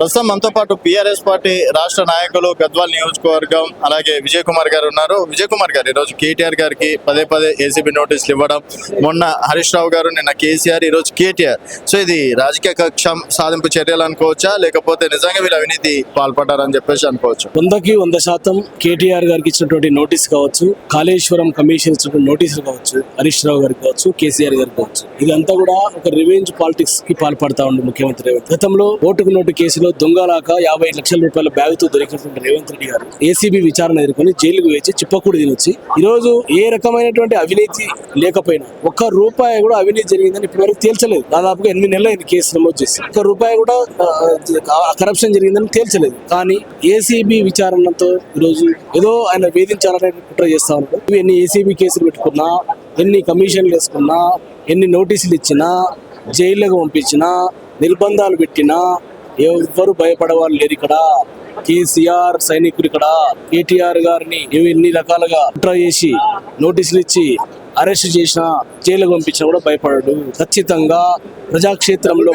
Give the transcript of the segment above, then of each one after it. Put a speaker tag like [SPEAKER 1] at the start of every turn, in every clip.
[SPEAKER 1] ప్రస్తుతం మనతో పాటు పిఆర్ఎస్ పార్టీ రాష్ట్ర నాయకులు గద్వాల్ నియోజకవర్గం అలాగే విజయ్ కుమార్ గారు ఉన్నారు. విజయ్ కుమార్ గారు ఈరోజు కేటీఆర్ గారికి పదే పదే ఏసీబీ నోటీసులు ఇవ్వడం, మొన్న హరీష్ రావు గారు, నిన్న కేసీఆర్, ఈరోజు కేటీఆర్. సో ఇది రాజకీయ కక్ష సాధింపు చర్యలు అనుకోవచ్చా, లేకపోతే నిజంగా వీళ్ళు అవినీతి పాల్పడ్డారని చెప్పేసి అనుకోవచ్చు?
[SPEAKER 2] 100% కేటీఆర్ గారికి ఇచ్చినటువంటి నోటీస్ కావచ్చు, కాళేశ్వరం కమిషన్ ఇచ్చినటువంటి నోటీసులు కావచ్చు, హరీష్ రావు గారికి కావచ్చు, కేసీఆర్ గారికి కావచ్చు, ఇదంతా కూడా ఒక రివెంజ్ పాలిటిక్స్ కి పాల్పడతా ఉంది ముఖ్యమంత్రి రేవంత్. గతంలో ఓటుకు నోటు కేసులో దొంగలాక 50 లక్షల రూపాయల బ్యాగ్ తో దొరికినటువంటి రేవంత్ రెడ్డి గారు ఏసీబీ విచారణ ఎదుర్కొని జైలుకు వేచి చిప్పకూడి తినొచ్చి ఈ రోజు ఏ రకమైనటువంటి అవినీతి లేకపోయినా ఒక్క రూపాయి కూడా అవినీతి జరిగిందని ఇప్పటివరకు తేల్చలేదు. దాదాపుగా 8 నెలలు అయింది కేసు నమోదు చేసి, ఒక్క రూపాయి కూడా కరప్షన్ జరిగిందని తేల్చలేదు. కానీ ఏసీబీ విచారణతో ఈరోజు ఏదో ఆయన వేధించాలని కుట్ర చేస్తా ఉన్నాడు. ఎన్ని ఏసీబీ కేసులు పెట్టుకున్నా, ఎన్ని కమిషన్లు వేసుకున్నా, ఎన్ని నోటీసులు ఇచ్చినా, జైళ్లకు పంపించినా, నిర్బంధాలు పెట్టినా ఎవరు భయపడవాళ్ళు లేరు. ఇక్కడ కేసీఆర్ సైనికులు, ఇక్కడ కేటీఆర్ గారిని ఎన్ని రకాలుగా కుట్ర చేసి నోటీసులు ఇచ్చి అరెస్ట్ చేసిన, జైలుకు పంపించినా కూడా భయపడడు. ఖచ్చితంగా ప్రజాక్షేత్రంలో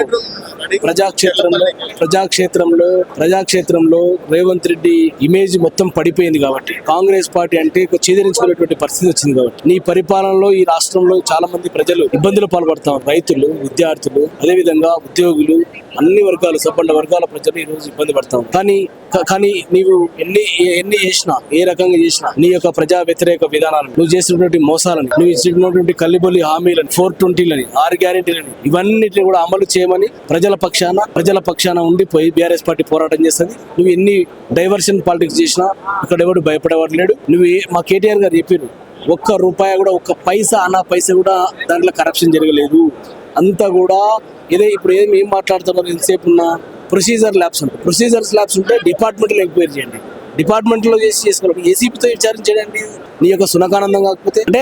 [SPEAKER 2] రేవంత్ రెడ్డి ఇమేజ్ మొత్తం పడిపోయింది. కాబట్టి కాంగ్రెస్ పార్టీ అంటే ఛేదరించుకునేటువంటి పరిస్థితి వచ్చింది. కాబట్టి నీ పరిపాలనలో ఈ రాష్ట్రంలో చాలా మంది ప్రజలు ఇబ్బందులు పాల్పడతాం. రైతులు, విద్యార్థులు, అదేవిధంగా ఉద్యోగులు, అన్ని వర్గాలు, సంపన్న వర్గాల ప్రజలు ఈ రోజు ఇబ్బంది పడతాం. కానీ నీవు ఎన్ని చేసినా, ఏ రకంగా చేసినా, నీ యొక్క ప్రజా వ్యతిరేక విధానాలను, నువ్వు చేసినటువంటి మోసాలను, నువ్వు ఇచ్చినటువంటి కల్లిబొల్లి హామీలను, 420లని, 6 గ్యారెంటీలని, ఇవన్నిటిని కూడా అమలు చేయమని ప్రజల పక్షాన ఉండిపోయి బీఆర్ఎస్ పార్టీ పోరాటం చేస్తుంది. నువ్వు ఎన్ని డైవర్షన్ పాలిటిక్స్ చేసినా ఇక్కడ ఎవడు భయపడేవాడు లేడు. నువ్వు మా కేటీఆర్ గారు చెప్పారు, ఒక్క రూపాయి కూడా, ఒక్క పైసా కూడా దాంట్లో కరప్షన్ జరగలేదు. అంతా కూడా ఇదే. ఇప్పుడు ఏం మాట్లాడుతున్నారు ఎంతసేపు ఉన్న ప్రొసీజర్ ల్యాబ్స్ ఉంటే డిపార్ట్మెంట్లో ఎంక్వైరీ చేయండి, డిపార్ట్మెంట్లో చేసుకోవాలి. ఏసీపీతో విచారించండి. నీ యొక్క సునకానందం కాకపోతే అంటే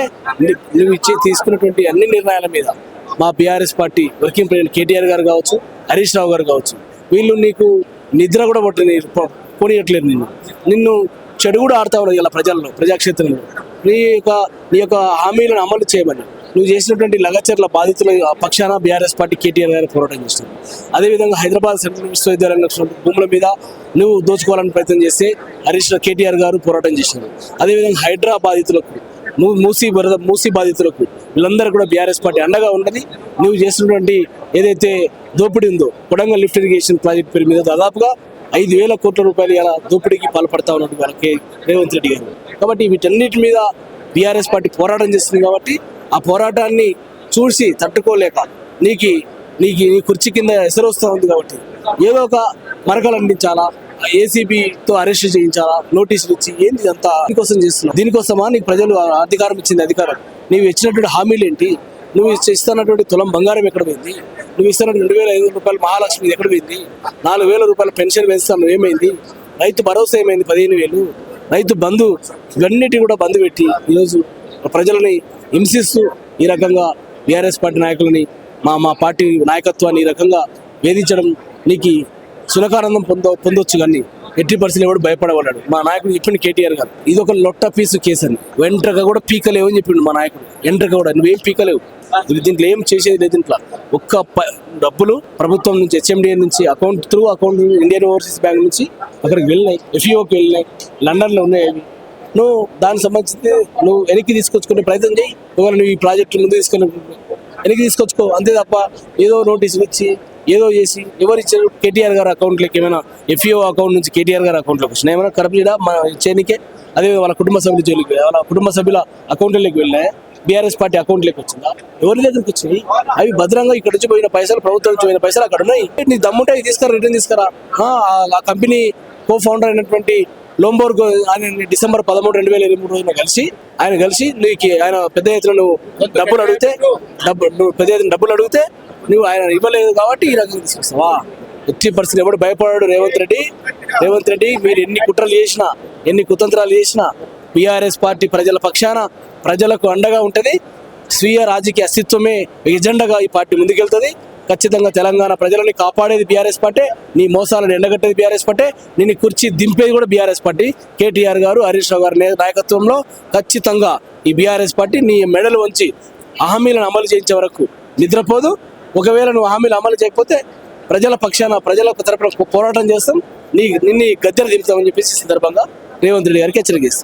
[SPEAKER 2] నువ్వు తీసుకున్నటువంటి అన్ని నిర్ణయాల మీద మా BRS party working president KTR గారు కావచ్చు, హరీష్ రావు గారు కావచ్చు, వీళ్ళు నీకు నిద్ర కూడా పోనీయట్లేదు. నిన్ను చెడు కూడా ఆడుతా ఉన్నారు ఇలా ప్రజాక్షేత్రంలో. నీ యొక్క హామీలను అమలు చేయమని నువ్వు చేసినటువంటి లగచర్ల బాధితుల పక్షాన బీఆర్ఎస్ పార్టీ కేటీఆర్ గారు పోరాటం చేస్తుంది. అదేవిధంగా హైదరాబాద్ సెంట్రల్ విశ్వవిద్యాలయంలో భూముల మీద నువ్వు దోచుకోవాలని ప్రయత్నం చేస్తే కేటీఆర్ గారు పోరాటం చేసినారు. అదేవిధంగా హైడ్రా బాధితులకు, నువ్వు మూసీ బాధితులకు, వీళ్ళందరూ కూడా బీఆర్ఎస్ పార్టీ అండగా ఉండని నువ్వు చేసినటువంటి ఏదైతే దోపిడీ ఉందో, కొడంగల్ లిఫ్ట్ ఇరిగేషన్ ప్రాజెక్ట్ పేరు మీద దాదాపుగా 5,000 కోట్ల రూపాయలు ఇలా దోపిడీకి పాల్పడతా ఉన్నట్టు వాళ్ళకి రేవంత్ రెడ్డి గారు. కాబట్టి వీటన్నిటి మీద బీఆర్ఎస్ పార్టీ పోరాటం చేస్తుంది. కాబట్టి ఆ పోరాటాన్ని చూసి తట్టుకోలేక నీ కుర్చీ కింద ఎసరు వస్తూ ఉంది. కాబట్టి ఏదో ఒక మరకలు అందించాలా, ఏసీబీతో అరెస్ట్ చేయించాలా, నోటీసులు ఇచ్చి ఏంటి అంతా దీనికోసం చేస్తున్నావు? దీనికోసమా నీకు ప్రజలు అధికారం ఇచ్చింది? అధికారం నువ్వు ఇచ్చినటువంటి హామీలు ఏంటి? నువ్వు ఇస్తున్నటువంటి తులం బంగారం ఎక్కడ పోయింది? నువ్వు ఇస్తున్న 2,500 రూపాయలు మహాలక్ష్మి ఎక్కడ పోయింది? 4,000 రూపాయల పెన్షన్ వేస్తాను ఏమైంది? రైతు భరోసా ఏమైంది? 15,000 రైతు బంధు, ఇవన్నిటి కూడా బంధు పెట్టి ఈరోజు ప్రజలని హింసిస్తూ ఈ రకంగా బీఆర్ఎస్ పార్టీ నాయకులని, మా పార్టీ నాయకత్వాన్ని ఈ రకంగా వేధించడం నీకు సునకానందం పొందొచ్చు. కానీ 80% ఎవడు భయపడవాడు. మా నాయకుడు చెప్పిండు కేటీఆర్ గారు, ఇది ఒక లొట్ట పీసు కేసు అని. వెంట్రక కూడా పీకలేవు అని చెప్పిండు మా నాయకుడు. వెంట్రక కూడా నువ్వేం పీకలేవు, దీంట్లో ఏం చేసేది లేదు. దీంట్లో ఒక్క డబ్బులు ప్రభుత్వం నుంచి, హెచ్ఎండిఏ నుంచి అకౌంట్ ఇండియన్ ఓవర్సీస్ బ్యాంక్ నుంచి అక్కడికి వెళ్ళినాయి, ఎఫ్ఈఓకి వెళ్ళినాయి, లండన్లో ఉన్నాయి. అవి నువ్వు దానికి సంబంధించి నువ్వు వెనక్కి తీసుకొచ్చుకునే ప్రయత్నం చేయి. ఒకవేళ నువ్వు ఈ ప్రాజెక్టు ముందు వెనక్కి తీసుకొచ్చుకో, అంతే తప్ప ఏదో నోటీసులు ఇచ్చి ఏదో చేసి ఎవరు ఇచ్చారు? కేటీఆర్ గారి అకౌంట్లోకి ఏమైనా ఎఫ్ఈఓ అకౌంట్ నుంచి కేటీఆర్ గారి అకౌంట్లోకి వచ్చినా ఏమైనా కరప్షన్ మన చేయనికే? అదే వాళ్ళ కుటుంబ సభ్యుల జోలికి, వాళ్ళ కుటుంబ సభ్యుల అకౌంట్లోకి వెళ్ళినాయి, బీఆర్ఎస్ పార్టీ అకౌంట్లోకి వచ్చిందా? ఎవరి దగ్గరికి వచ్చినాయి? అవి భద్రంగా ఇక్కడ నుంచి పోయిన పైసలు, ప్రభుత్వం నుంచి పోయిన పైసలు అక్కడ ఉన్నాయి. నీ దమ్ముంటే రిటర్న్ తీసుకురా. ఆ కంపెనీ కో ఫౌండర్ అయినటువంటి లోంబోర్గ్ ఆయన డిసెంబర్ 13, 2023 కలిసి నీకు ఆయన పెద్ద ఎత్తున నువ్వు డబ్బులు అడిగితే నువ్వు ఆయన ఇవ్వలేదు కాబట్టి ఈ రకంగా తీసుకొస్తావా? 80% ఎవడు భయపడాడు రేవంత్ రెడ్డి. మీరు ఎన్ని కుట్రలు చేసినా, ఎన్ని కుతంత్రాలు చేసినా బీఆర్ఎస్ పార్టీ ప్రజల పక్షాన, ప్రజలకు అండగా ఉంటుంది. స్వీయ రాజకీయ అస్తిత్వమే ఎజెండాగా ఈ పార్టీ ముందుకెళ్తుంది. ఖచ్చితంగా తెలంగాణ ప్రజలని కాపాడేది బీఆర్ఎస్ పార్టీ, నీ మోసాలను ఎండగట్టేది బీఆర్ఎస్ పార్టీ, నిన్ను కుర్చీ దింపేది కూడా బీఆర్ఎస్ పార్టీ. కేటీఆర్ గారు, హరీష్ రావు గారి నాయకత్వంలో ఖచ్చితంగా ఈ బీఆర్ఎస్ పార్టీ నీ మెడలు వంచి హామీలను అమలు చేయించే వరకు నిద్రపోదు. ఒకవేళ నువ్వు హామీలు అమలు చేయకపోతే ప్రజల పక్షాన ప్రజల తరపున పోరాటం చేస్తాం, నిన్ను గద్దెలు దింపుతామని చెప్పేసి ఈ సందర్భంగా రేవంత్ రెడ్డి గారికి హెచ్చరిక చేస్తాం.